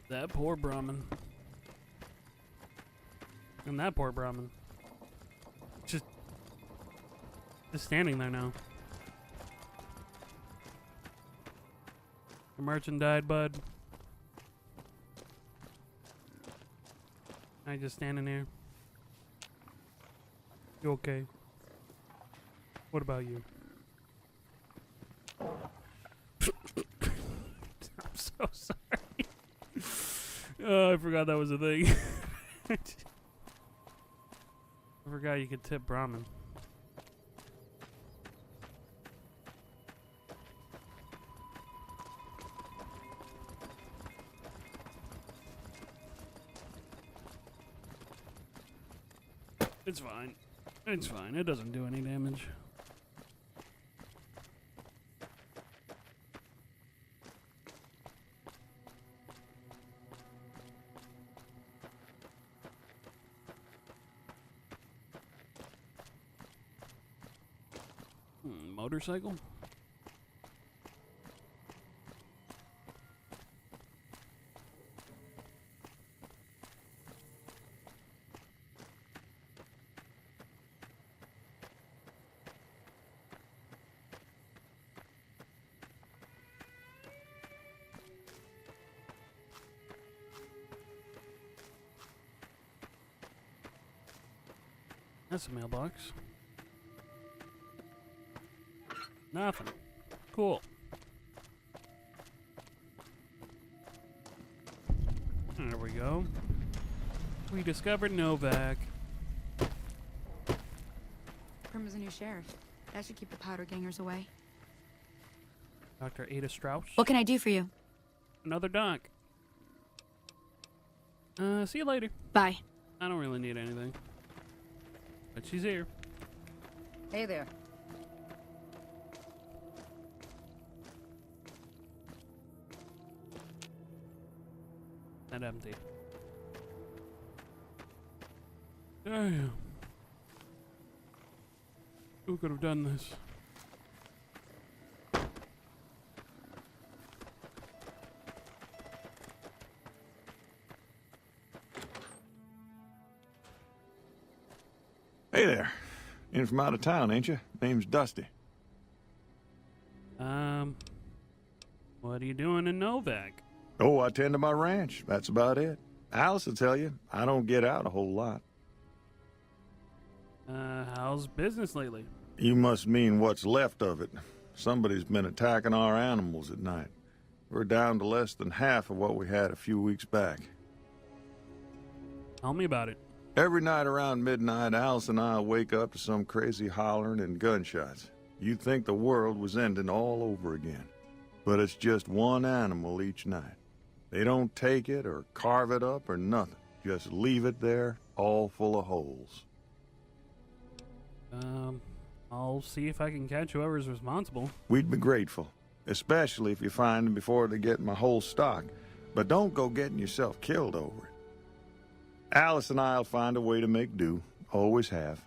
That poor Brahmin. And that poor Brahmin. Just standing there now. The merchant died, bud. I just standing there. You okay? What about you? I'm so sorry. Oh, I forgot that was a thing. I forgot you could tip Brahmin. It's fine. It's fine. It doesn't do any damage. Motorcycle? That's a mailbox. Nothing. Cool. There we go. We discovered Novak. Prim is a new sheriff. That should keep the powder gangers away. Dr. Ada Strauss. What can I do for you? Another doc. See you later. Bye. I don't really need anything. But she's here. Hey there. And empty. Damn. Who could have done this? Hey there. In from out of town, ain't you? Name's Dusty. What are you doing in Novak? Oh, I tend to my ranch. That's about it. Alice will tell you, I don't get out a whole lot. How's business lately? You must mean what's left of it. Somebody's been attacking our animals at night. We're down to less than half of what we had a few weeks back. Tell me about it. Every night around midnight, Alice and I wake up to some crazy hollering and gunshots. You'd think the world was ending all over again. But it's just one animal each night. They don't take it or carve it up or nothing. Just leave it there, all full of holes. I'll see if I can catch whoever's responsible. We'd be grateful, especially if you find them before they get my whole stock. But don't go getting yourself killed over it. Alice and I'll find a way to make do. Always have.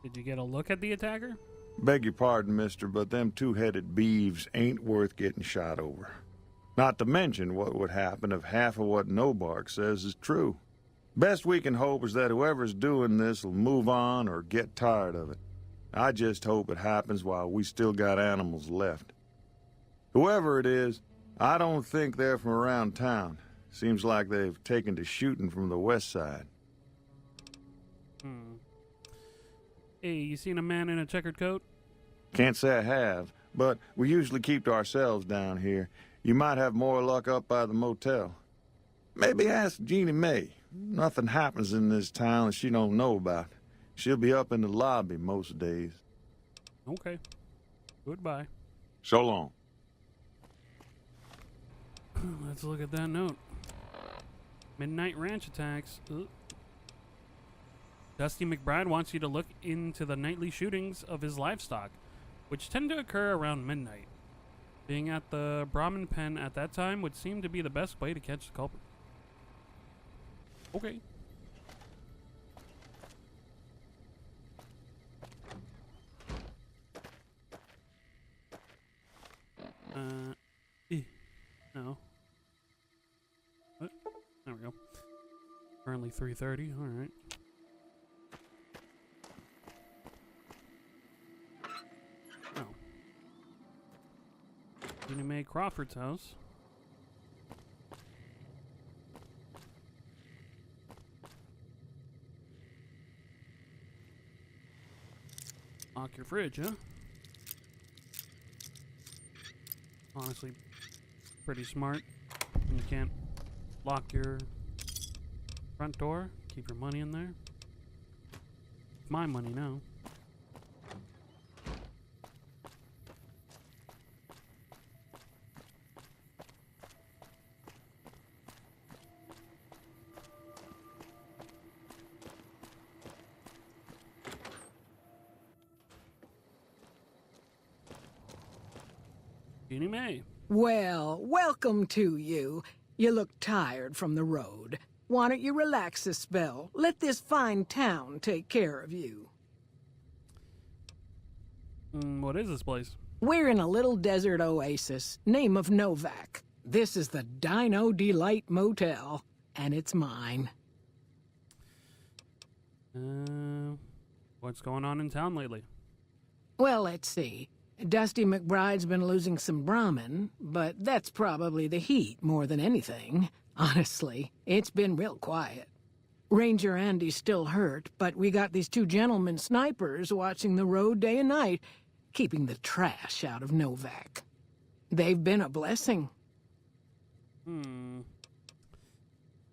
Did you get a look at the attacker? Beg your pardon, mister, but them two-headed beeves ain't worth getting shot over. Not to mention what would happen if half of what Nobark says is true. Best we can hope is that whoever's doing this will move on or get tired of it. I just hope it happens while we still got animals left. Whoever it is, I don't think they're from around town. Seems like they've taken to shooting from the west side. Hey, you seen a man in a checkered coat? Can't say I have, but we usually keep to ourselves down here. You might have more luck up by the motel. Maybe ask Jeannie Mae. Nothing happens in this town that she don't know about. She'll be up in the lobby most days. Okay. Goodbye. So long. Let's look at that note. Midnight ranch attacks. Ugh. Dusty McBride wants you to look into the nightly shootings of his livestock, which tend to occur around midnight. Being at the Brahmin pen at that time would seem to be the best way to catch the culprit. Okay. Only 3:30. All right. Oh. Jeannie Mae Crawford's house. Lock your fridge, huh? Honestly, pretty smart. You can't lock your front door. Keep your money in there. It's my money now. Jeannie Mae. Well, welcome to you. You look tired from the road. Why don't you relax a spell? Let this fine town take care of you. What is this place? We're in a little desert oasis, name of Novak. This is the Dino Delight Motel, and it's mine. What's going on in town lately? Well, let's see. Dusty McBride's been losing some Brahmin, but that's probably the heat more than anything. Honestly, it's been real quiet. Ranger Andy's still hurt, but we got these two gentlemen snipers watching the road day and night, keeping the trash out of Novak. They've been a blessing.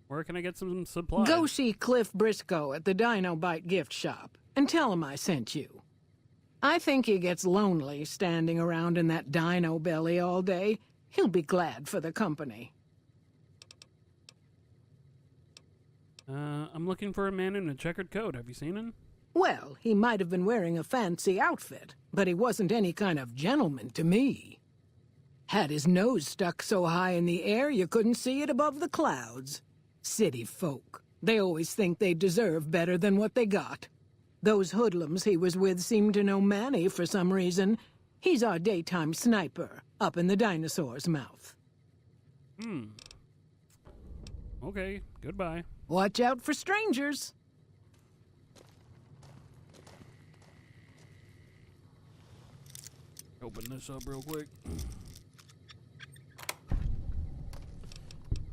Where can I get some supplies? Go see Cliff Briscoe at the Dino Bite gift shop, and tell him I sent you. I think he gets lonely standing around in that dino belly all day. He'll be glad for the company. I'm looking for a man in a checkered coat. Have you seen him? Well, he might have been wearing a fancy outfit, but he wasn't any kind of gentleman to me. Had his nose stuck so high in the air you couldn't see it above the clouds. City folk. They always think they deserve better than what they got. Those hoodlums he was with seemed to know Manny for some reason. He's our daytime sniper, up in the dinosaur's mouth. Okay, goodbye. Watch out for strangers. Open this up real quick.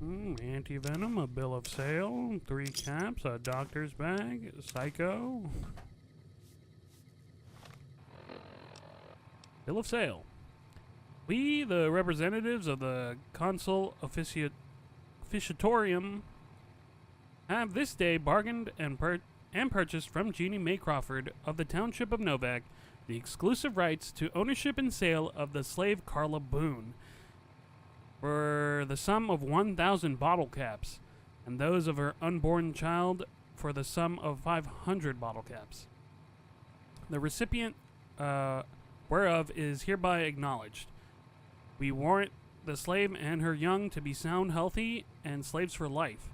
Anti-venom, a bill of sale, 3 caps, a doctor's bag, psycho. Bill of sale. We, the representatives of the Consul Officiatorium, have this day bargained and purchased from Jeannie Mae Crawford of the Township of Novak the exclusive rights to ownership and sale of the slave Carla Boone for the sum of 1,000 bottle caps, and those of her unborn child for the sum of 500 bottle caps. The recipient whereof is hereby acknowledged. We warrant the slave and her young to be sound, healthy, and slaves for life.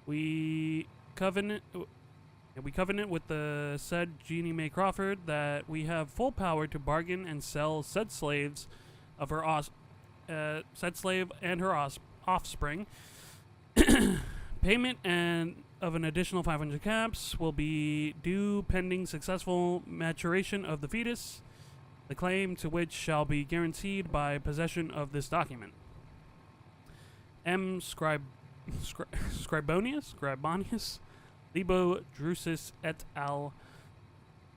We covenant with the said Jeannie Mae Crawford that we have full power to bargain and sell said slaves of her said slave and her offspring. Payment and of an additional 500 caps will be due pending successful maturation of the fetus, the claim to which shall be guaranteed by possession of this document. M. Scribonius, Libo Drusus et al.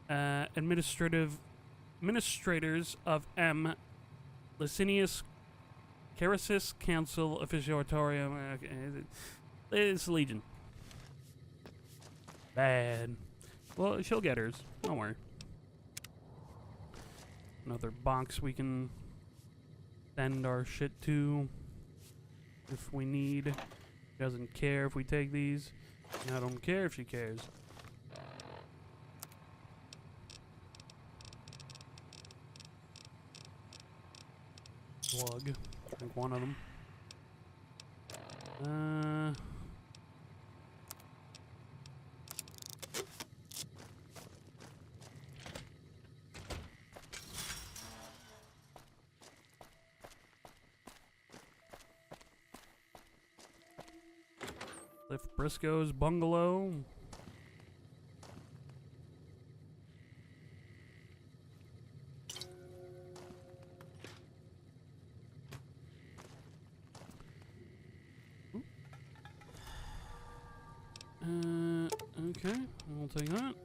Administrators of M. Licinius Carasis Council Officiatorium. It's Legion. Bad. Well, she'll get hers. Don't worry. Another box we can send our shit to if we need. She doesn't care if we take these. I don't care if she cares. Slug. Drink one of them. Kenneth Briscoe's bungalow. Okay, we'll take that.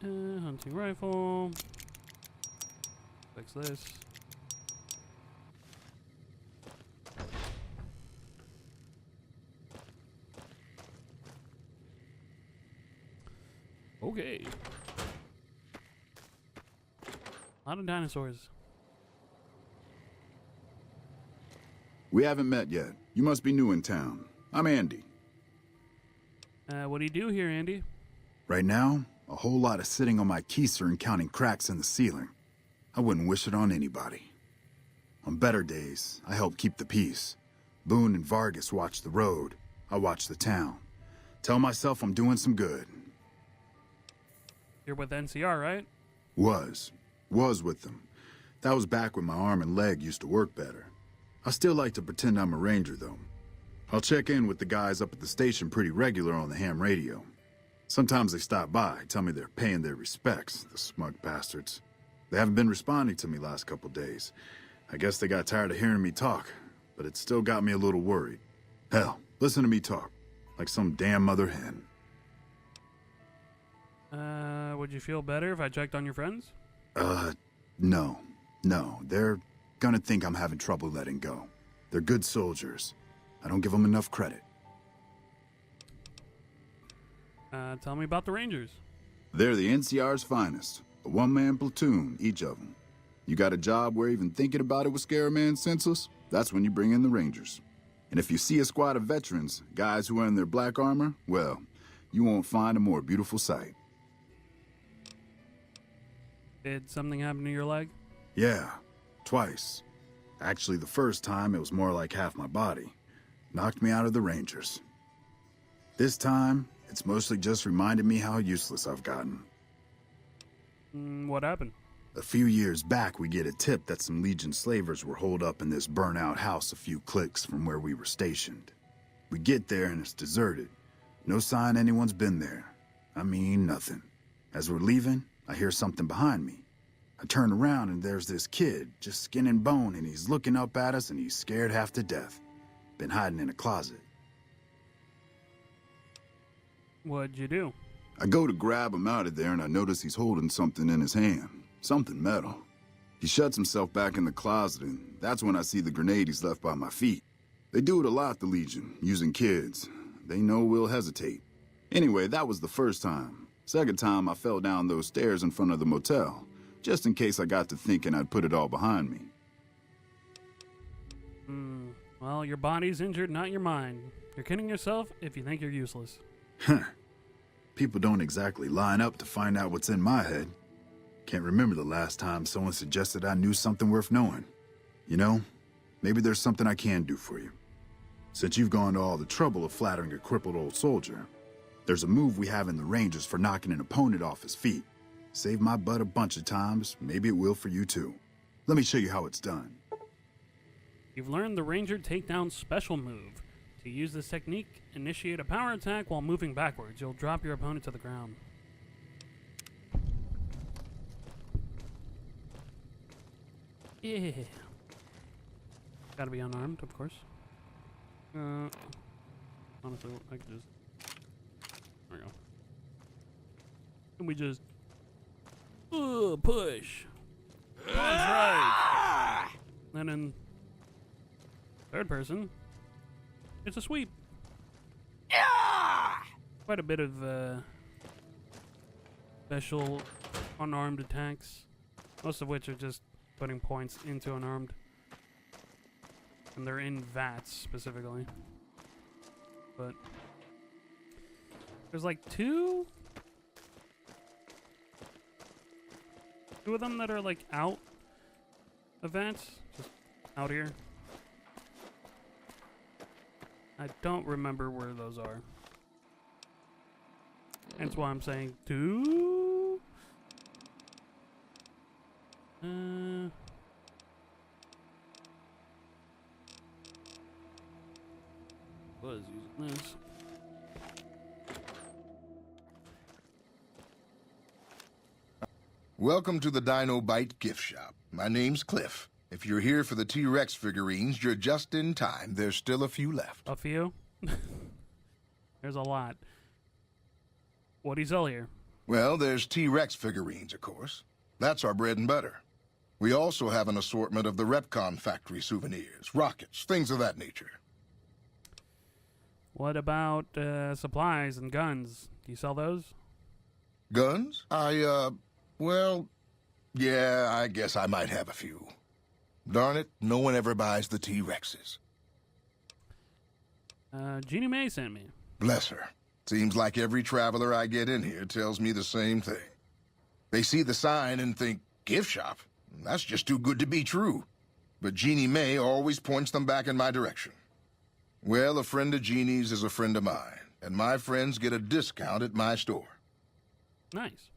Hunting rifle. Fix this. Okay. A lot of dinosaurs. We haven't met yet. You must be new in town. I'm Andy. What do you do here, Andy? Right now, a whole lot of sitting on my keister and counting cracks in the ceiling. I wouldn't wish it on anybody. On better days, I help keep the peace. Boone and Vargas watch the road. I watch the town. Tell myself I'm doing some good. You're with NCR, right? Was with them. That was back when my arm and leg used to work better. I still like to pretend I'm a ranger, though. I'll check in with the guys up at the station pretty regular on the ham radio. Sometimes they stop by, tell me they're paying their respects, the smug bastards. They haven't been responding to me last couple days. I guess they got tired of hearing me talk, but it still got me a little worried. Hell, listen to me talk, like some damn mother hen. Would you feel better if I checked on your friends? No. They're gonna think I'm having trouble letting go. They're good soldiers. I don't give them enough credit. Tell me about the Rangers. They're the NCR's finest. A one-man platoon, each of them. You got a job where even thinking about it would scare a man senseless? That's when you bring in the Rangers. And if you see a squad of veterans, guys who are in their black armor, well, you won't find a more beautiful sight. Did something happen to your leg? Yeah, twice. Actually, the first time it was more like half my body. Knocked me out of the Rangers. This time, it's mostly just reminded me how useless I've gotten. What happened? A few years back, we get a tip that some Legion slavers were holed up in this burnt-out house a few clicks from where we were stationed. We get there and it's deserted. No sign anyone's been there. I mean, nothing. As we're leaving, I hear something behind me. I turn around and there's this kid, just skin and bone, and he's looking up at us and he's scared half to death. Been hiding in a closet. What'd you do? I go to grab him out of there and I notice he's holding something in his hand. Something metal. He shuts himself back in the closet and that's when I see the grenade he's left by my feet. They do it a lot, the Legion, using kids. They know we'll hesitate. Anyway, that was the first time. Second time, I fell down those stairs in front of the motel, just in case I got to thinking I'd put it all behind me. Well, your body's injured, not your mind. You're kidding yourself if you think you're useless. People don't exactly line up to find out what's in my head. Can't remember the last time someone suggested I knew something worth knowing. You know, maybe there's something I can do for you. Since you've gone to all the trouble of flattering a crippled old soldier, there's a move we have in the Rangers for knocking an opponent off his feet. Saved my butt a bunch of times, maybe it will for you too. Let me show you how it's done. You've learned the Ranger Takedown Special move. To use this technique, initiate a power attack while moving backwards. You'll drop your opponent to the ground. Yeah. Gotta be unarmed, of course. Honestly, I could just... There we go. Can we just... push. That's right. And in third person, it's a sweep. Quite a bit of special unarmed attacks, most of which are just putting points into unarmed. And they're in VATS specifically. But there's like two of them that are like out of VATS, just out here. I don't remember where those are. That's why I'm saying two. Was using this. Welcome to the Dino Bite gift shop. My name's Cliff. If you're here for the T-Rex figurines, you're just in time. There's still a few left. A few? There's a lot. What do you sell here? Well, there's T-Rex figurines, of course. That's our bread and butter. We also have an assortment of the Repcon factory souvenirs, rockets, things of that nature. What about supplies and guns? Do you sell those? Guns? Well, yeah, I guess I might have a few. Darn it, no one ever buys the T-Rexes. Jeannie Mae sent me. Bless her. Seems like every traveler I get in here tells me the same thing. They see the sign and think, gift shop? That's just too good to be true. But Jeannie Mae always points them back in my direction. Well, a friend of Jeannie's is a friend of mine, and my friends get a discount at my store. Nice.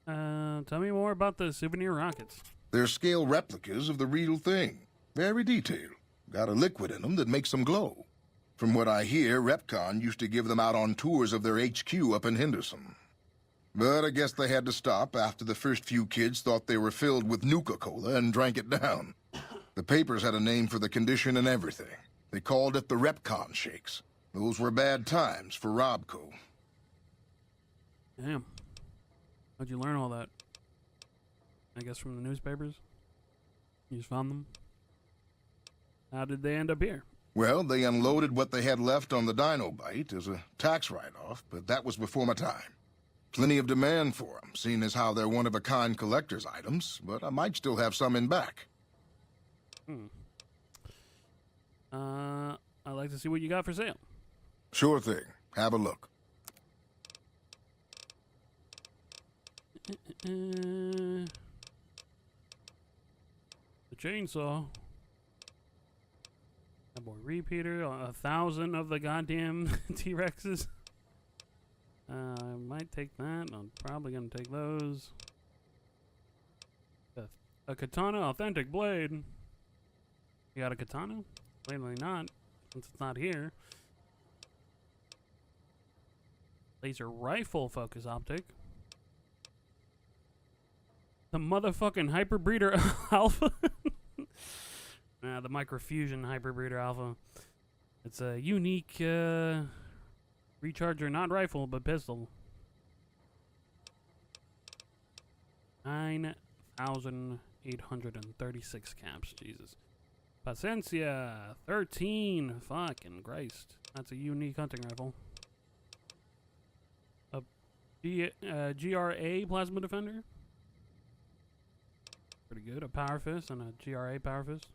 Tell me more about the souvenir rockets. They're scale replicas of the real thing. Very detailed. Got a liquid in them that makes them glow. From what I hear, Repcon used to give them out on tours of their HQ up in Henderson. But I guess they had to stop after the first few kids thought they were filled with Nuka-Cola and drank it down. The papers had a name for the condition and everything. They called it the Repcon Shakes. Those were bad times for Robco. Damn. How'd you learn all that? I guess from the newspapers? You just found them? How did they end up here? Well, they unloaded what they had left on the Dino Bite as a tax write-off, but that was before my time. Plenty of demand for them, seeing as how they're one-of-a-kind collector's items, but I might still have some in back. I'd like to see what you got for sale. Sure thing. Have a look. The chainsaw. That boy repeater. 1,000 of the goddamn T-Rexes. I might take that. I'm probably gonna take those. A katana authentic blade. You got a katana? Plainly not, since it's not here. Laser rifle focus optic. The motherfucking Hyperbreeder Alpha. The Microfusion Hyperbreeder Alpha. It's a unique recharger, not rifle, but pistol. 9,836 caps. Jesus. Paciencia. 13. Fucking Christ. That's a unique hunting rifle. A GRA Plasma Defender. Pretty good. A Power Fist and a GRA Power Fist.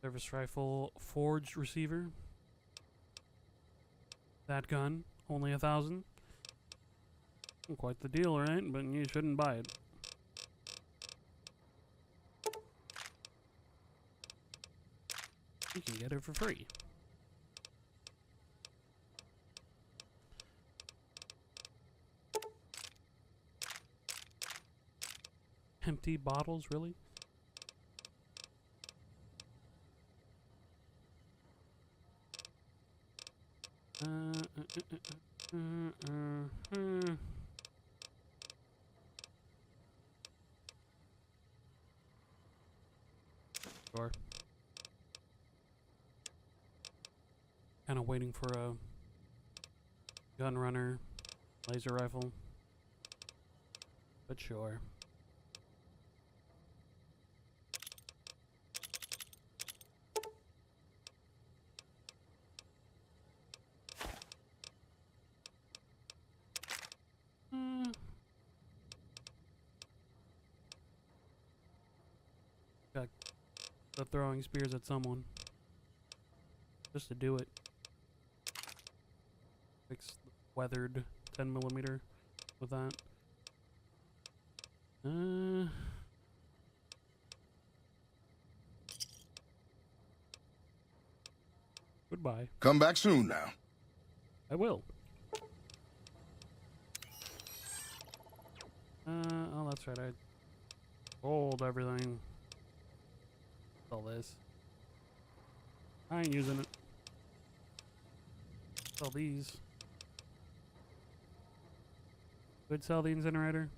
Service rifle forged receiver. That gun, only 1,000. Quite the deal, right? But you shouldn't buy it. You can get it for free. Empty bottles, really? Sure. Kind of waiting for a gun runner, laser rifle, but sure. Got the throwing spears at someone. Just to do it. Fix the weathered 10mm with that. Goodbye. Come back soon now. I will. Oh, that's right. Hold everything. All this. I ain't using it. Sell these. Could sell the incinerator.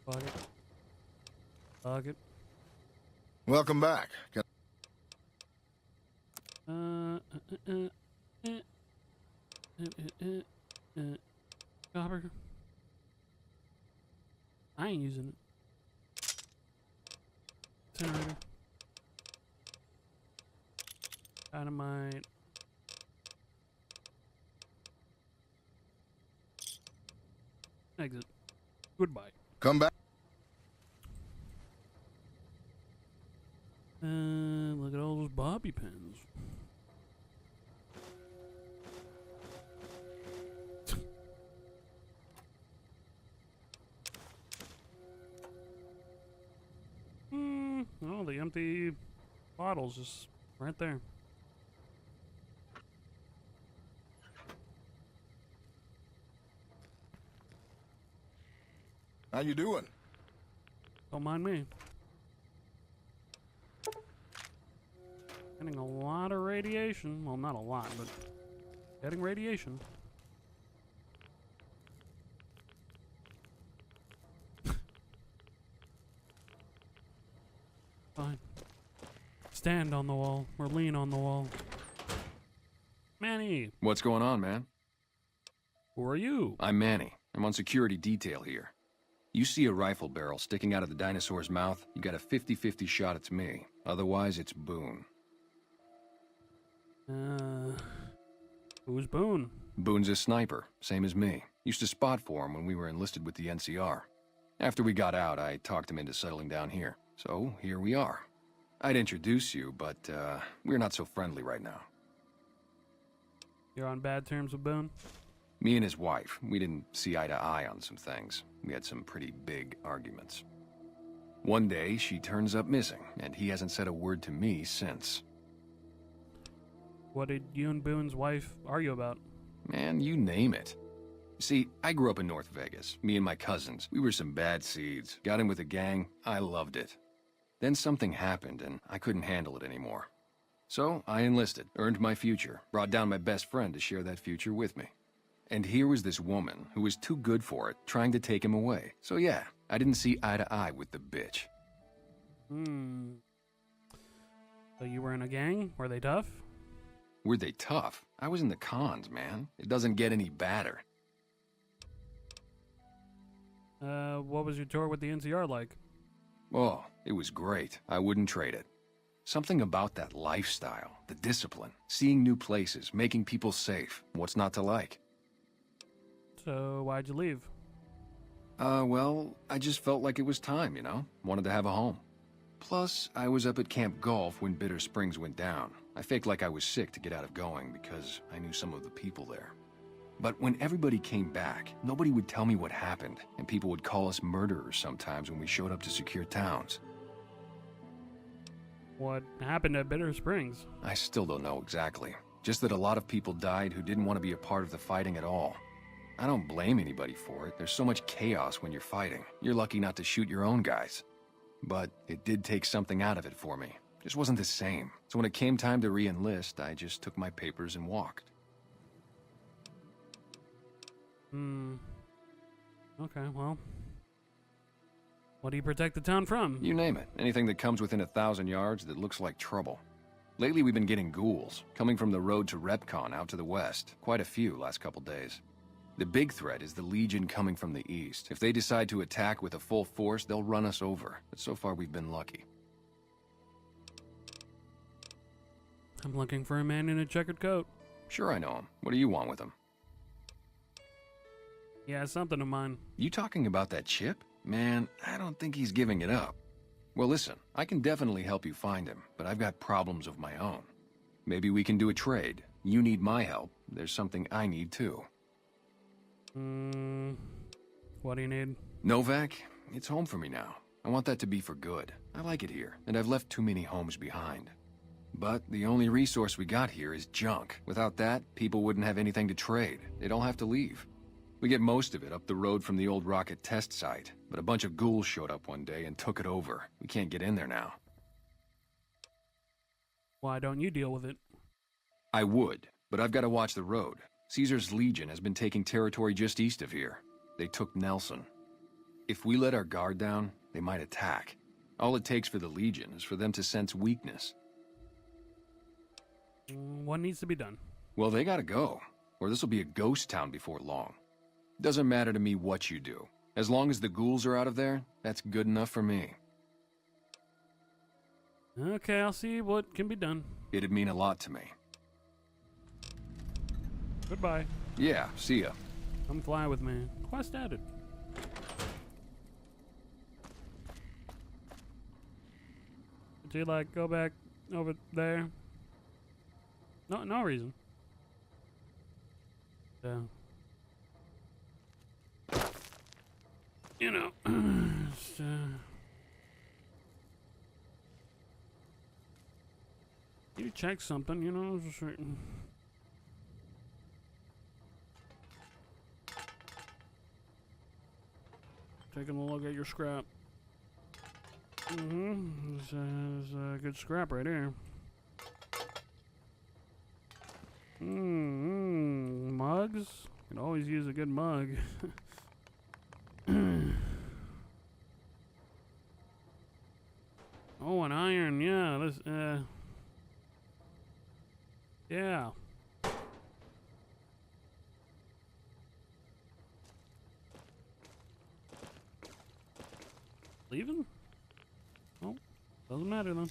Fuck it. Fuck it. Welcome back. Copper. I ain't using it. Incinerator. Dynamite. Exit. Goodbye. Come back. Look at all those bobby pins. Oh, the empty bottles just right there. How you doing? Don't mind me. Getting a lot of radiation. Well, not a lot, but getting radiation. Fine. Stand on the wall, or lean on the wall. Manny, What's going on, man? who are you? I'm Manny. I'm on security detail here. You see a rifle barrel sticking out of the dinosaur's mouth, you got a 50-50 shot it's me. Otherwise, it's Boone. Who's Boone? Boone's a sniper, same as me. Used to spot for him when we were enlisted with the NCR. After we got out, I talked him into settling down here. So, here we are. I'd introduce you, but, we're not so friendly right now. You're on bad terms with Boone? Me and his wife, we didn't see eye to eye on some things. We had some pretty big arguments. One day, she turns up missing, and he hasn't said a word to me since. What did you and Boone's wife argue about? Man, you name it. See, I grew up in North Vegas. Me and my cousins, we were some bad seeds. Got in with a gang, I loved it. Then something happened, and I couldn't handle it anymore. So, I enlisted, earned my future, brought down my best friend to share that future with me. And here was this woman, who was too good for it, trying to take him away. So yeah, I didn't see eye to eye with the bitch. So you were in a gang? Were they tough? Were they tough? I was in the cons, man. It doesn't get any badder. What was your tour with the NCR like? Oh, it was great. I wouldn't trade it. Something about that lifestyle, the discipline, seeing new places, making people safe. What's not to like? So why'd you leave? Well, I just felt like it was time, you know? Wanted to have a home. Plus, I was up at Camp Golf when Bitter Springs went down. I faked like I was sick to get out of going because I knew some of the people there. But when everybody came back, nobody would tell me what happened, and people would call us murderers sometimes when we showed up to secure towns. What happened at Bitter Springs? I still don't know exactly. Just that a lot of people died who didn't want to be a part of the fighting at all. I don't blame anybody for it. There's so much chaos when you're fighting. You're lucky not to shoot your own guys. But it did take something out of it for me. Just wasn't the same. So when it came time to re-enlist, I just took my papers and walked. Okay, well. What do you protect the town from? You name it. Anything that comes within 1,000 yards that looks like trouble. Lately we've been getting ghouls, coming from the road to Repcon out to the west. Quite a few last couple days. The big threat is the Legion coming from the east. If they decide to attack with a full force, they'll run us over. But so far we've been lucky. I'm looking for a man in a checkered coat. Sure, I know him. What do you want with him? He has something of mine. You talking about that chip? Man, I don't think he's giving it up. Well, listen, I can definitely help you find him, but I've got problems of my own. Maybe we can do a trade. You need my help. There's something I need too. What do you need? Novak, it's home for me now. I want that to be for good. I like it here, and I've left too many homes behind. But the only resource we got here is junk. Without that, people wouldn't have anything to trade. They'd all have to leave. We get most of it up the road from the old rocket test site, but a bunch of ghouls showed up one day and took it over. We can't get in there now. Why don't you deal with it? I would, but I've got to watch the road. Caesar's Legion has been taking territory just east of here. They took Nelson. If we let our guard down, they might attack. All it takes for the Legion is for them to sense weakness. What needs to be done? Well, they gotta go, or this will be a ghost town before long. Doesn't matter to me what you do. As long as the ghouls are out of there, that's good enough for me. Okay, I'll see what can be done. It'd mean a lot to me. Goodbye. Yeah, see ya. Come fly with me. Quest added. Would you like go back over there? No reason. You know, just, you check something, you know, just taking a look at your scrap. There's a good scrap right here. Mugs? Can always use a good mug. Oh, an iron, yeah, this, yeah. Leaving? Oh, doesn't matter then.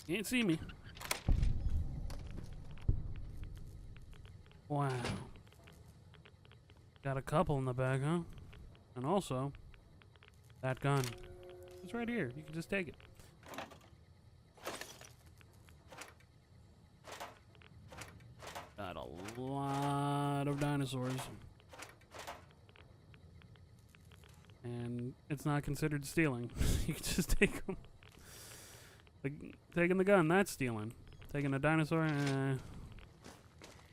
Can't see me. Wow. Got a couple in the bag, huh? And also, that gun. It's right here. You can just take it. Got a lot of dinosaurs. And it's not considered stealing. You can just take them. Taking the gun, that's stealing. Taking a dinosaur,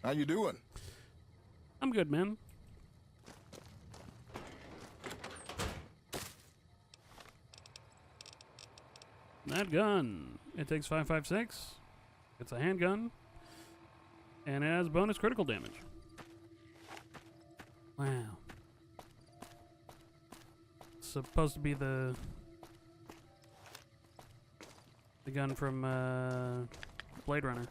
How you doing? I'm good, man. That gun. It takes 5.56. It's a handgun. And it has bonus critical damage. Wow. It's supposed to be the gun from Blade Runner.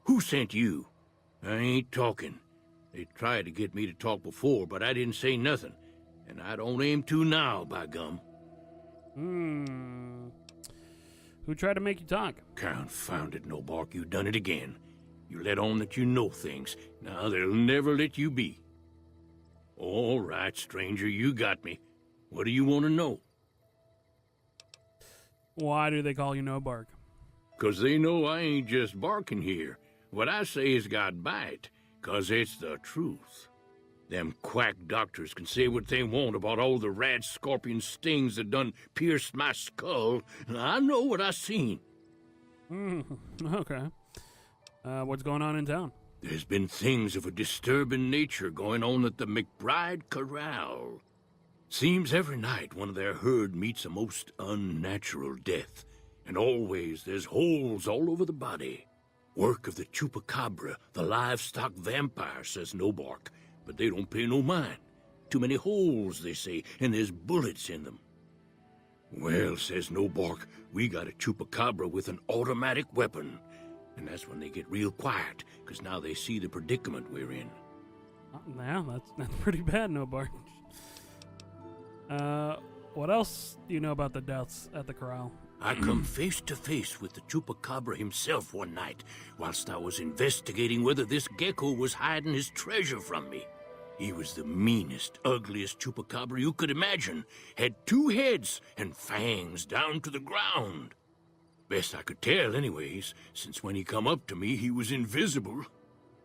Who sent you? I ain't talking. They tried to get me to talk before, but I didn't say nothing. And I don't aim to now, by gum. Who tried to make you talk? Confound it, Nobark, you done it again. You let on that you know things. Now they'll never let you be. All right, stranger, you got me. What do you want to know? Why do they call you No Bark? 'Cause they know I ain't just barking here. What I say has got bite, 'cause it's the truth. Them quack doctors can say what they want about all the rad scorpion stings that done pierced my skull. I know what I seen. Okay. What's going on in town? There's been things of a disturbing nature going on at the McBride Corral. Seems every night one of their herd meets a most unnatural death, and always there's holes all over the body. Work of the chupacabra, the livestock vampire, says Nobark, but they don't pay no mind. Too many holes, they say, and there's bullets in them. Well, says Nobark, we got a chupacabra with an automatic weapon. And that's when they get real quiet, 'cause now they see the predicament we're in. Yeah, that's pretty bad, No Bark. What else do you know about the deaths at the corral? I come face to face with the chupacabra himself one night, whilst I was investigating whether this gecko was hiding his treasure from me. He was the meanest, ugliest chupacabra you could imagine. Had 2 heads and fangs down to the ground. Best I could tell anyways, since when he come up to me, he was invisible.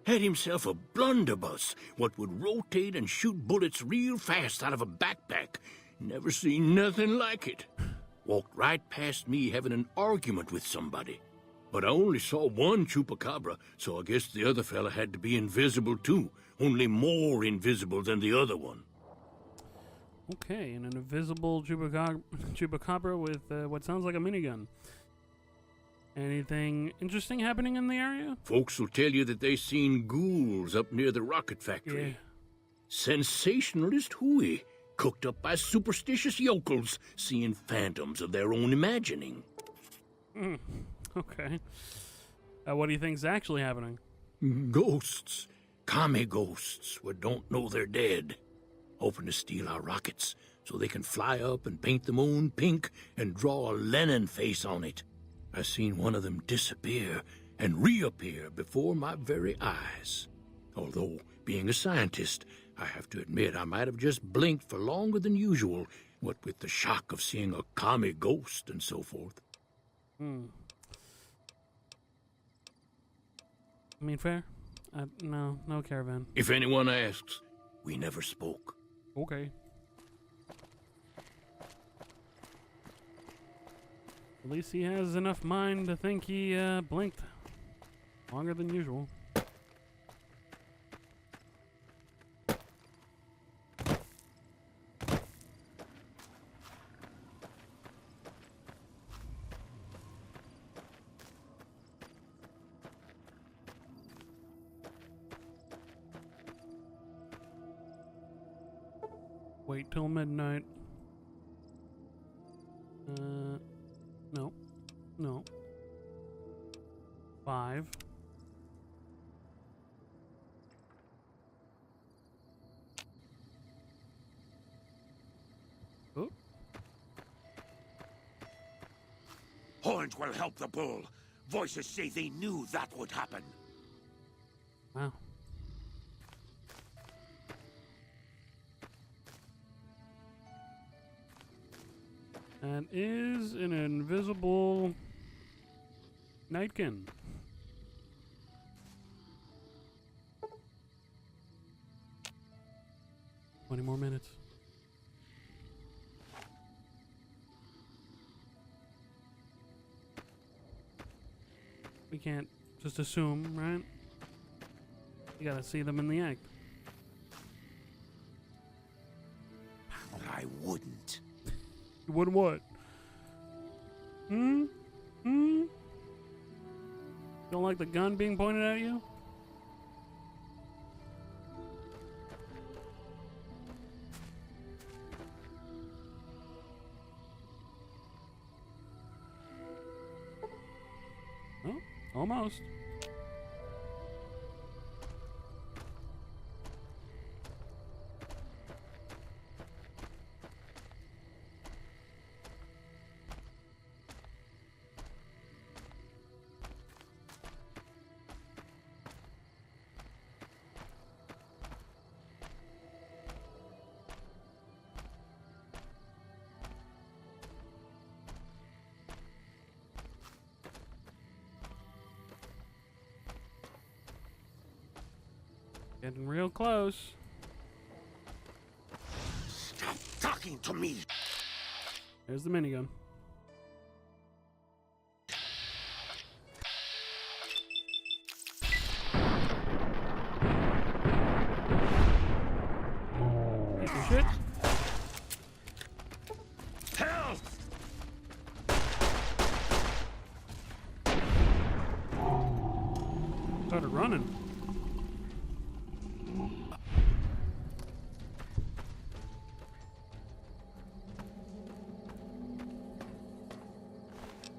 Had himself a blunderbuss what would rotate and shoot bullets real fast out of a backpack. Never seen nothing like it. Walked right past me having an argument with somebody. But I only saw one chupacabra, so I guess the other fella had to be invisible too. Only more invisible than the other one. Okay, and an invisible chupacabra with what sounds like a minigun. Anything interesting happening in the area? Folks will tell you that they seen ghouls up near the rocket factory. Yeah. Sensationalist hooey, cooked up by superstitious yokels, seeing phantoms of their own imagining. Okay. What do you think's actually happening? Ghosts. Kami ghosts who don't know they're dead. Hoping to steal our rockets so they can fly up and paint the moon pink and draw a Lenin face on it. I seen one of them disappear and reappear before my very eyes. Although, being a scientist, I have to admit I might have just blinked for longer than usual, what with the shock of seeing a Kami ghost and so forth. I mean, fair. No caravan. If anyone asks, we never spoke. Okay. At least he has enough mind to think he blinked longer than usual. Wait till midnight. No. 5. Oh. Horns will help the bull. Voices say they knew that would happen. Wow. That is an invisible Nightkin. Twenty more minutes. We can't just assume, right? You gotta see them in the act. I wouldn't. You wouldn't what? Don't like the gun being pointed at you? Oh, almost. Getting real close. Stop talking to me. There's the minigun. Piece of shit. Help! Started running.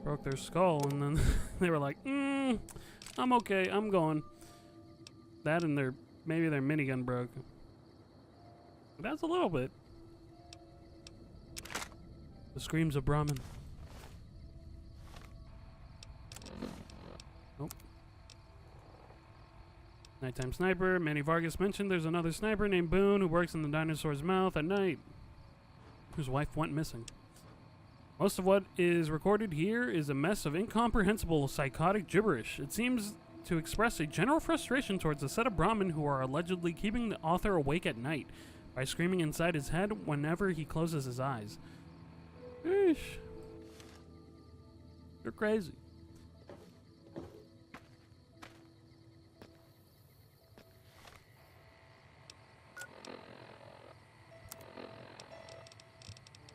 Broke their skull, and then they were like, I'm okay, I'm going. That and maybe their minigun broke. But that's a little bit. The screams of Brahmin. Nope. Nighttime sniper. Manny Vargas mentioned there's another sniper named Boone who works in the dinosaur's mouth at night, whose wife went missing. Most of what is recorded here is a mess of incomprehensible psychotic gibberish. It seems to express a general frustration towards a set of Brahmin who are allegedly keeping the author awake at night by screaming inside his head whenever he closes his eyes. Eesh. You're crazy.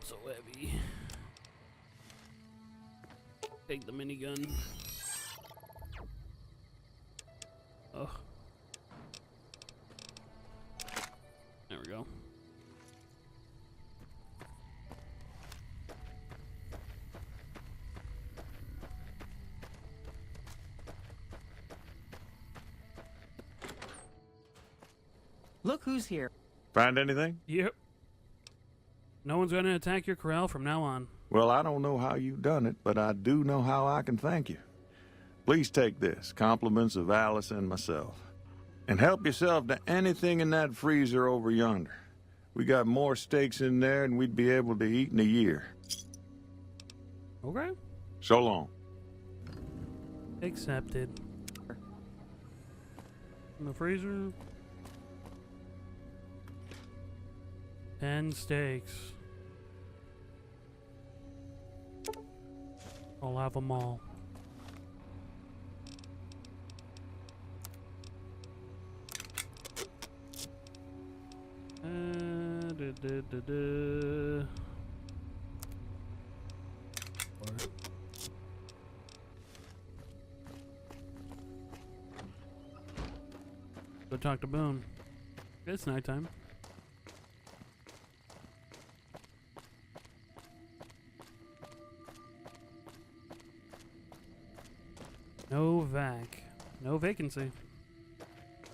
So heavy. Take the minigun. Oh. There we go. Look who's here. Find anything? Yep. No one's going to attack your corral from now on. Well, I don't know how you've done it, but I do know how I can thank you. Please take this, compliments of Alice and myself. And help yourself to anything in that freezer over yonder. We got more steaks in there than we'd be able to eat in a year. Okay. So long. Accepted. In the freezer. 10 steaks. I'll have them all. Go talk to Boone. It's nighttime. No vac. No vacancy.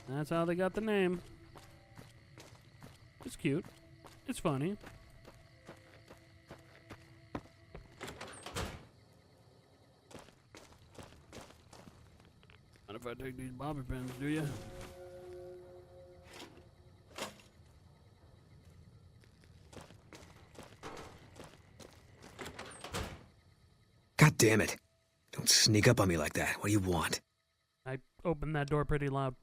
That's how they got the name. It's cute. It's funny. Not if I take these bobby pins, do you? God damn it. Don't sneak up on me like that. What do you want? I opened that door pretty loud.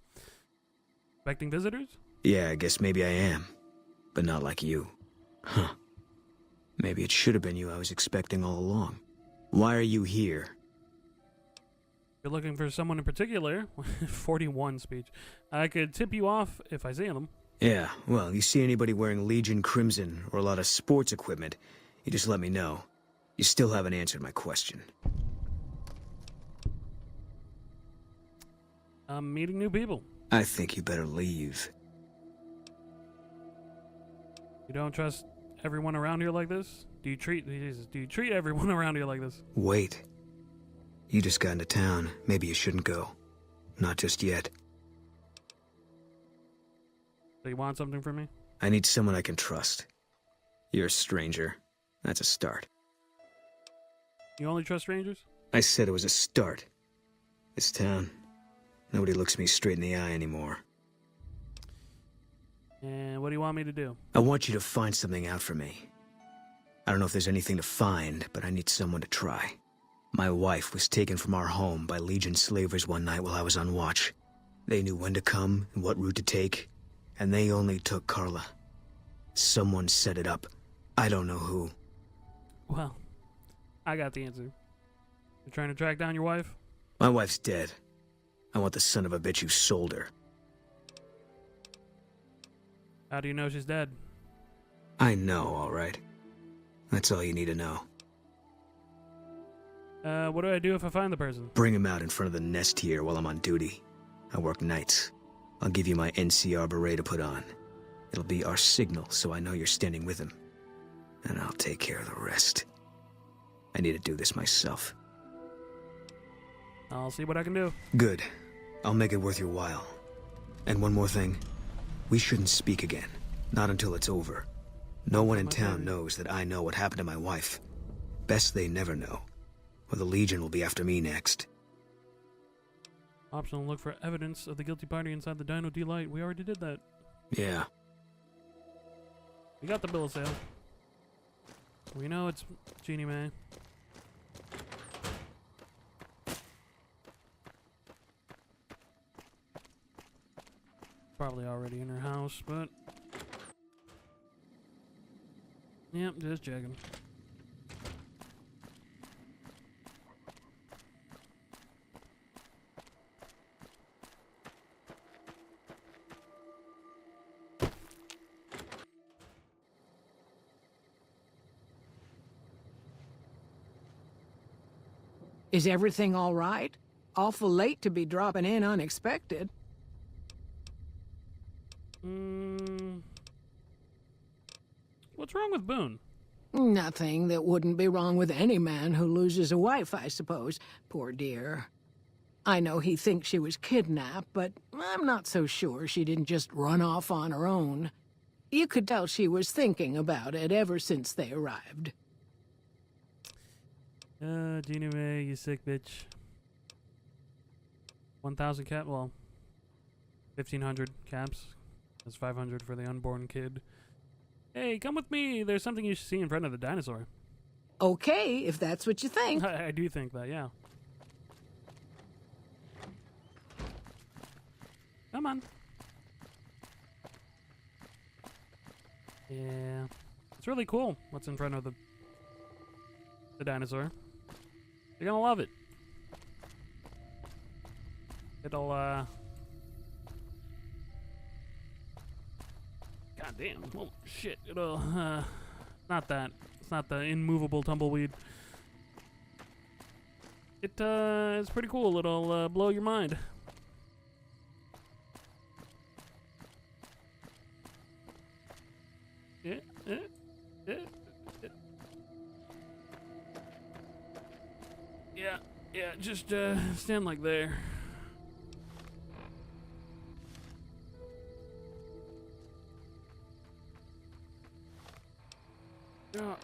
Expecting visitors? Yeah, I guess maybe I am. But not like you. Huh. Maybe it should have been you I was expecting all along. Why are you here? You're looking for someone in particular. 41 speech. I could tip you off if I see them. Yeah, well, you see anybody wearing Legion Crimson or a lot of sports equipment, you just let me know. You still haven't answered my question. I'm meeting new people. I think you better leave. You don't trust everyone around here like this? Do you treat everyone around here like this? Wait. You just got into town. Maybe you shouldn't go. Not just yet. So you want something from me? I need someone I can trust. You're a stranger. That's a start. You only trust strangers? I said it was a start. This town, nobody looks me straight in the eye anymore. And what do you want me to do? I want you to find something out for me. I don't know if there's anything to find, but I need someone to try. My wife was taken from our home by Legion slavers one night while I was on watch. They knew when to come and what route to take, and they only took Carla. Someone set it up. I don't know who. Well, I got the answer. You're trying to track down your wife? My wife's dead. I want the son of a bitch who sold her. How do you know she's dead? I know, all right. That's all you need to know. What do I do if I find the person? Bring him out in front of the nest here while I'm on duty. I work nights. I'll give you my NCR beret to put on. It'll be our signal so I know you're standing with him. And I'll take care of the rest. I need to do this myself. I'll see what I can do. Good. I'll make it worth your while. And one more thing. We shouldn't speak again. Not until it's over. No one in town knows that I know what happened to my wife. Best they never know. Or the Legion will be after me next. Optional look for evidence of the guilty party inside the Dino Delight. We already did that. Yeah. We got the bill of sale. We know it's Jeannie Mae. probably already in her house, but... Yep, just checking. Is everything all right? Awful late to be dropping in unexpected. What's wrong with Boone? Nothing that wouldn't be wrong with any man who loses a wife, I suppose. Poor dear. I know he thinks she was kidnapped, but I'm not so sure she didn't just run off on her own. You could tell she was thinking about it ever since they arrived. Gina May, you sick bitch. 1,000 cap, well, 1,500 caps. That's 500 for the unborn kid. Hey, come with me. There's something you should see in front of the dinosaur. Okay, if that's what you think. I do think that, yeah. Come on. Yeah. It's really cool what's in front of the dinosaur. You're gonna love it. It'll, God damn. Oh, shit. It'll, not that. It's not the immovable tumbleweed. It's pretty cool. It'll, blow your mind. Yeah, just, stand like there. Yeah,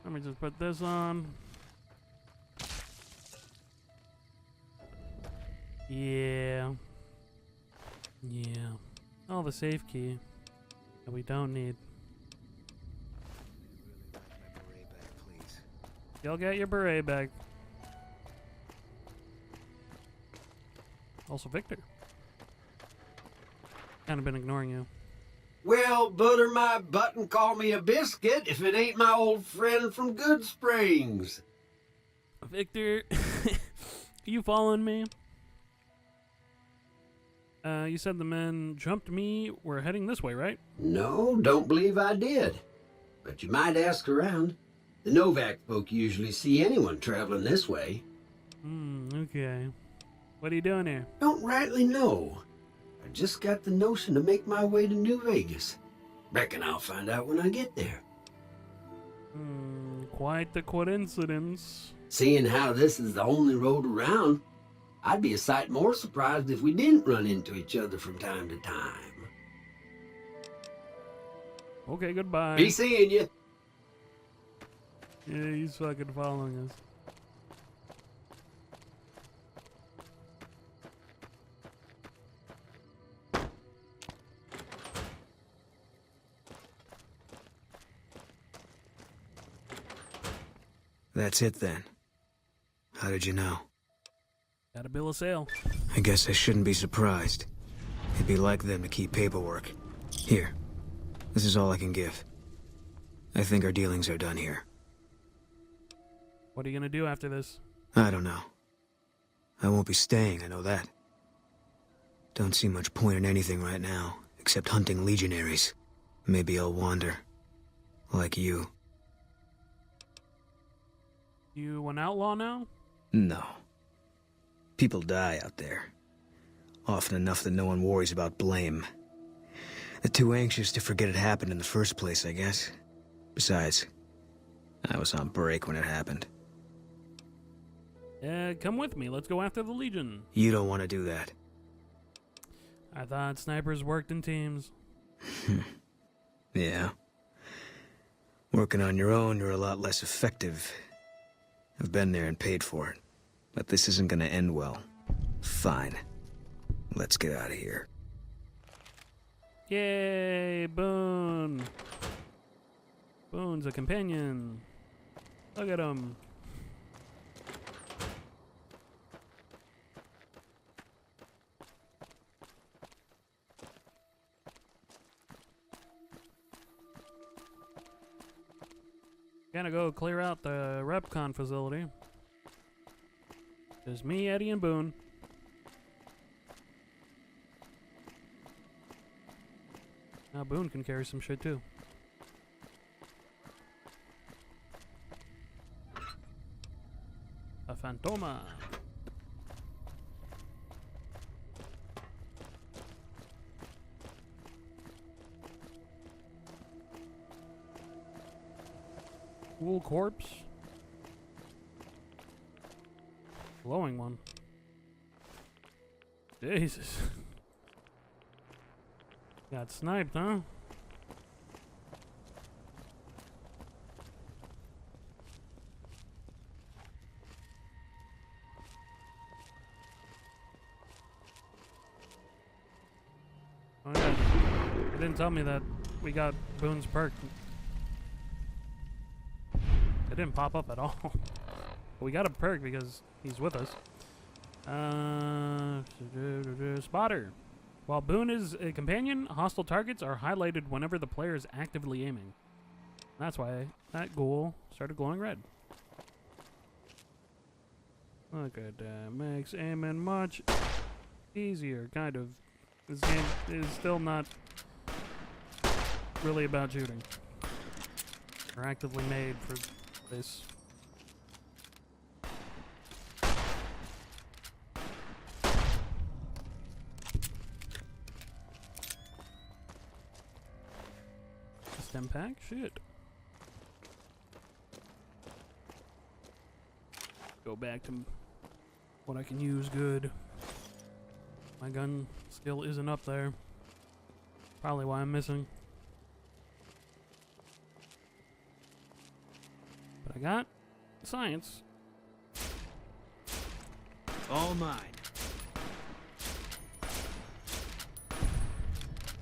let me just put this on. Yeah. Oh, the safe key that we don't need. You'll get your beret back. Also, Victor. Kind of been ignoring you. Well, butter my butt and call me a biscuit if it ain't my old friend from Good Springs. Victor, you following me? You said the men jumped me. We're heading this way, right? No, don't believe I did. But you might ask around. The Novak folk usually see anyone traveling this way. Okay. What are you doing here? Don't rightly know. I just got the notion to make my way to New Vegas. Reckon I'll find out when I get there. Quite the coincidence. Seeing how this is the only road around, I'd be a sight more surprised if we didn't run into each other from time to time. Okay, goodbye. Be seeing you. Yeah, he's fucking following us. That's it then. How did you know? Got a bill of sale. I guess I shouldn't be surprised. It'd be like them to keep paperwork. Here. This is all I can give. I think our dealings are done here. What are you gonna do after this? I don't know. I won't be staying, I know that. Don't see much point in anything right now, except hunting legionaries. Maybe I'll wander. Like you. You an outlaw now? No. People die out there. Often enough that no one worries about blame. They're too anxious to forget it happened in the first place, I guess. Besides, I was on break when it happened. Come with me. Let's go after the Legion. You don't want to do that. I thought snipers worked in teams. Yeah. Working on your own, you're a lot less effective. I've been there and paid for it. But this isn't gonna end well. Fine. Let's get out of here. Yay, Boone. Boone's a companion. Look at him. Gonna go clear out the RepCon facility. There's me, Eddie, and Boone. Now Boone can carry some shit too. A Phantoma. Cool corpse. Glowing one. Jesus. Got sniped, huh? Oh yeah. They didn't tell me that we got Boone's perk. It didn't pop up at all. We got a perk because he's with us. Spotter. While Boone is a companion, hostile targets are highlighted whenever the player is actively aiming. That's why that ghoul started glowing red. Look at that. Makes aiming much easier, kind of. This game is still not really about shooting. Or actively made for this. Stem pack? Shit. Go back to what I can use good. My gun skill isn't up there. Probably why I'm missing. But I got science. All mine.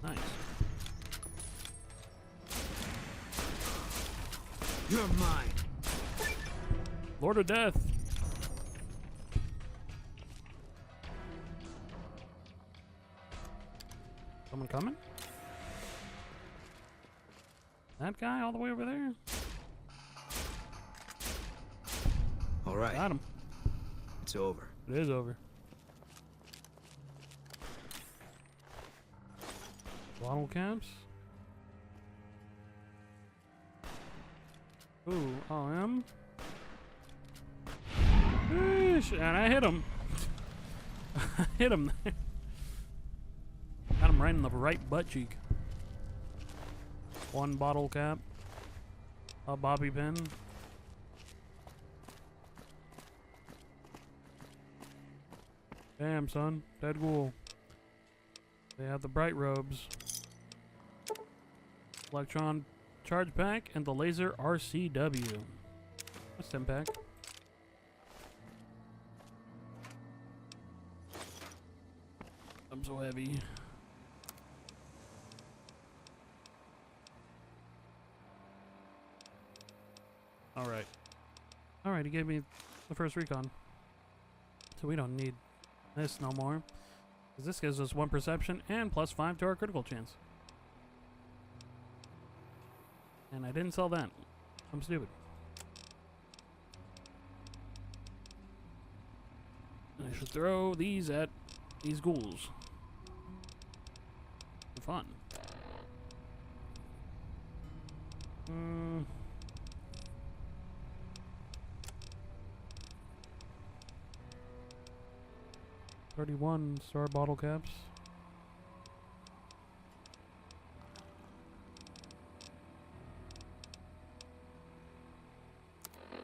Nice. You're mine. Lord of Death. Someone coming? That guy all the way over there? All right. Got him. It's over. It is over. Bottle caps. Ooh, LM. Eesh, and I hit him. I hit him there. Got him right in the right butt cheek. One bottle cap. A bobby pin. Damn, son. Dead ghoul. They have the bright robes. Electron charge pack and the laser RCW. A stem pack. I'm so heavy. Alright. Alright, he gave me the first recon. So we don't need this no more. Because this gives us 1 perception and +5 to our critical chance. And I didn't sell that. I'm stupid. I should throw these at these ghouls. For fun. Hmm. 31 star bottle caps.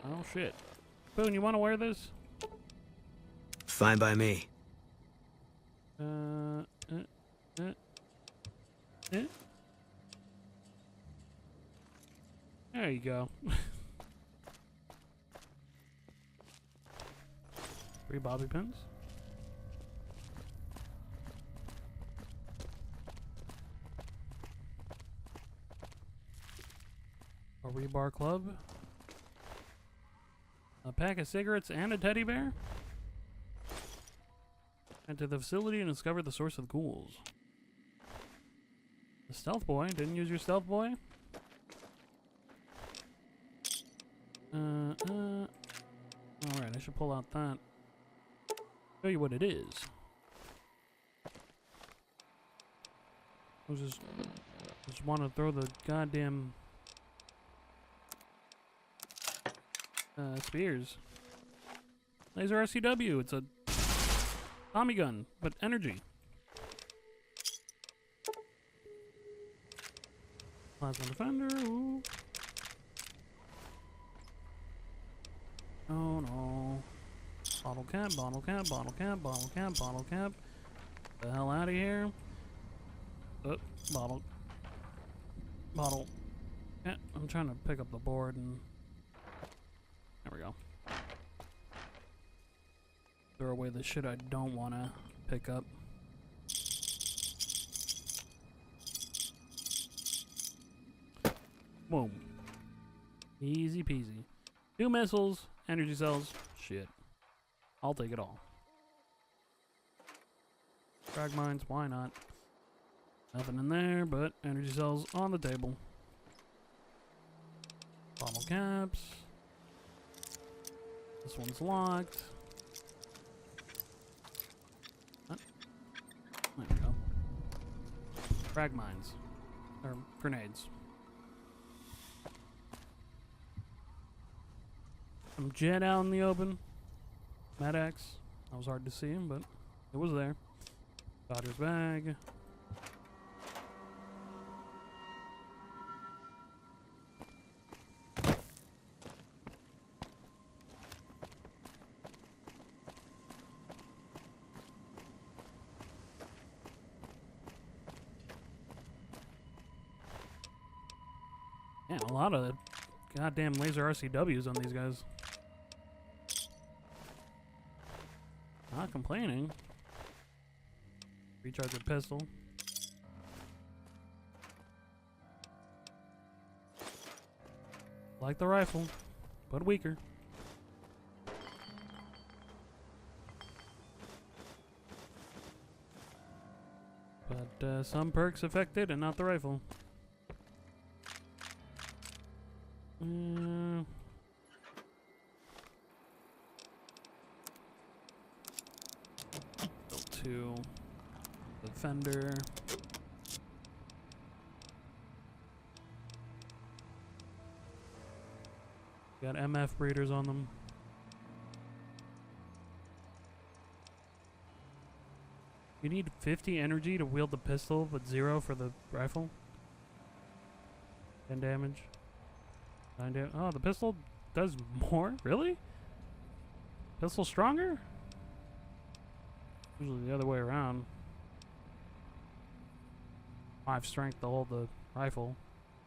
Oh shit. Boone, you want to wear this? Fine by me. There you go. 3 bobby pins. A rebar club. A pack of cigarettes and a teddy bear. Enter the facility and discover the source of ghouls. The stealth boy. Didn't use your stealth boy? Alright, I should pull out that. Show you what it is. I just want to throw the goddamn spears. Laser RCW. It's a Tommy gun, but energy. Plasma defender. Ooh. Oh no. Bottle cap, bottle cap, bottle cap, bottle cap, bottle cap. The hell out of here. Bottle. Bottle. Yeah, I'm trying to pick up the board and... There we go. Throw away the shit I don't want to pick up. Boom. Easy peasy. 2 missiles, energy cells, shit. I'll take it all. Frag mines, why not? Nothing in there, but energy cells on the table. Bottle caps. This one's locked. There we go. Frag mines. Or grenades. Some jet out in the open. Mad-X. That was hard to see him, but it was there. Dodger's bag. Yeah, a lot of goddamn laser RCWs on these guys. Not complaining. Recharge a pistol. Like the rifle, but weaker. But some perks affected and not the rifle. To Defender. Got MF breeders on them. You need 50 energy to wield the pistol, but 0 for the rifle. 10 damage. 9 damage. Oh, the pistol does more? Really? Pistol stronger? Usually the other way around. 5 strength to hold the rifle,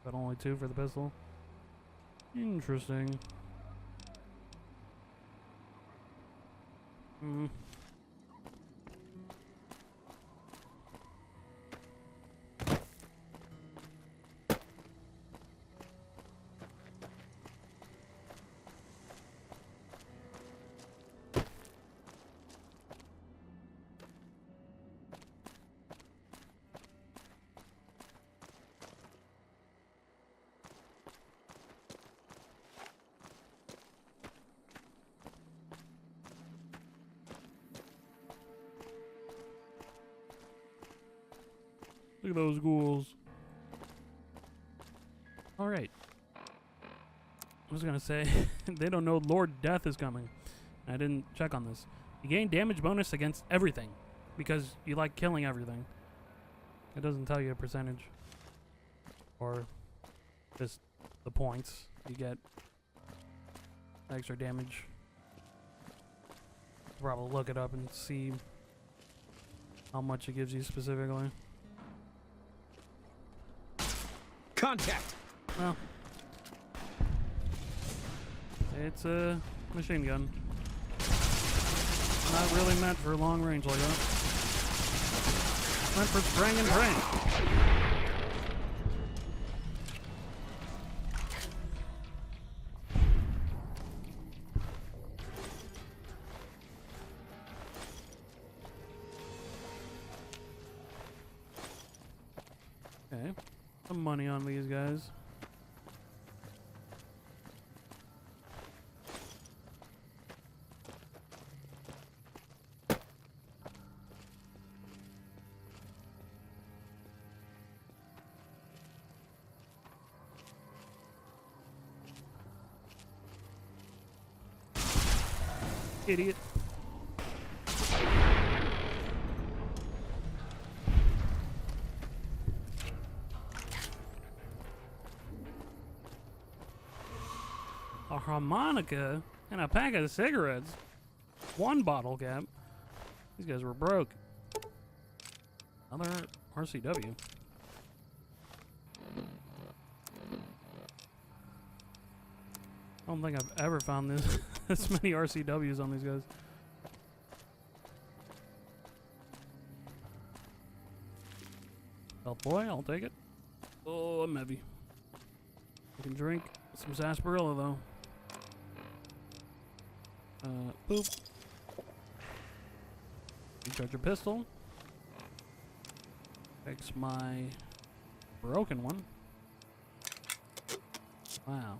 but only 2 for the pistol. Interesting. Look at those ghouls. Alright. I was gonna say, they don't know Lord Death is coming. I didn't check on this. You gain damage bonus against everything, because you like killing everything. It doesn't tell you a percentage. Or just the points. You get extra damage. I'll probably look it up and see how much it gives you specifically. Contact! Well, it's a machine gun. Not really meant for long range like that. Meant for spraying and praying. Okay. Some money on these guys. Idiot. A harmonica and a pack of cigarettes. One bottle cap. These guys were broke. Another RCW. I don't think I've ever found this many RCWs on these guys. Health boy, I'll take it. Oh, I'm heavy. I can drink some sarsaparilla though. Boop. Recharge your pistol. Fix my broken one. Wow.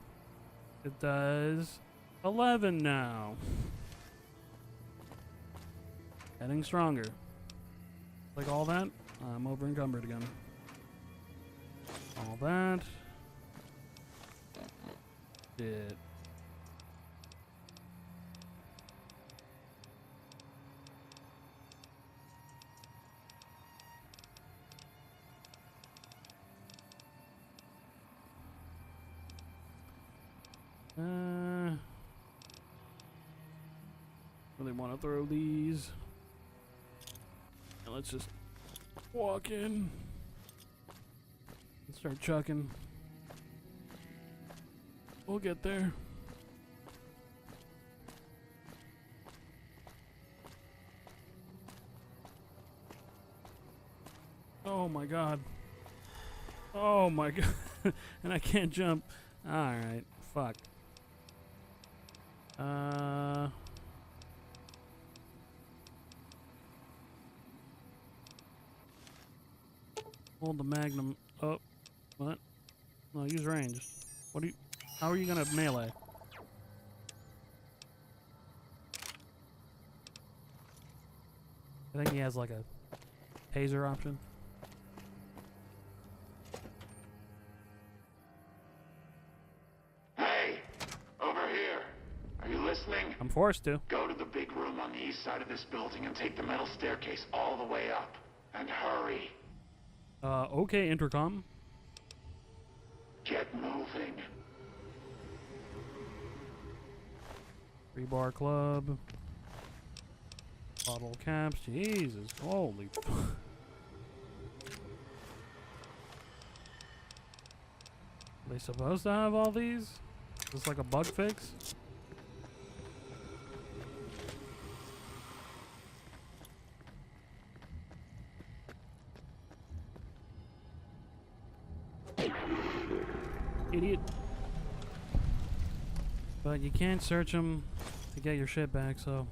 It does 11 now. Getting stronger. Like all that, I'm over encumbered again. All that. Shit. Really want to throw these. Now let's just walk in and start chucking. We'll get there. Oh my god. Oh my god. And I can't jump. Alright. Fuck. Hold the magnum. Oh, what? No, use range. What do you? How are you gonna melee? I think he has like a taser option. Hey, over here. Are you listening? I'm forced to. Go to the big room on the east side of this building and take the metal staircase all the way up. And hurry. Okay, intercom. Get moving. Rebar club. Bottle caps. Jesus. Holy. Are they supposed to have all these? Is this like a bug fix? Idiot. But you can't search them to get your shit back, so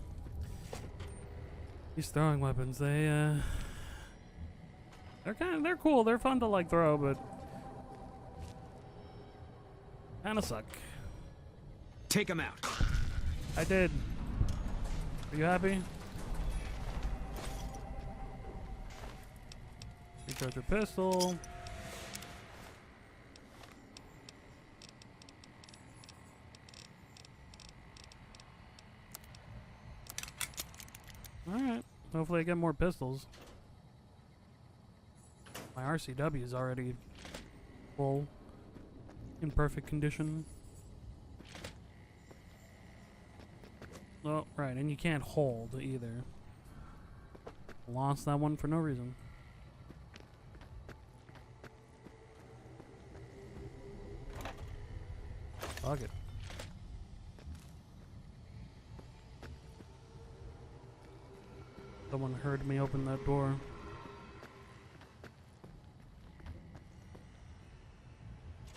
these throwing weapons, they're cool. They're fun to like throw, but kinda suck. Take him out. I did. Are you happy? Recharge your pistol. Alright. Hopefully I get more pistols. My RCW is already full. In perfect condition. Oh, right, and you can't hold either. Lost that one for no reason. Fuck it. Someone heard me open that door.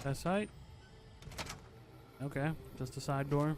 That side? Okay, just a side door.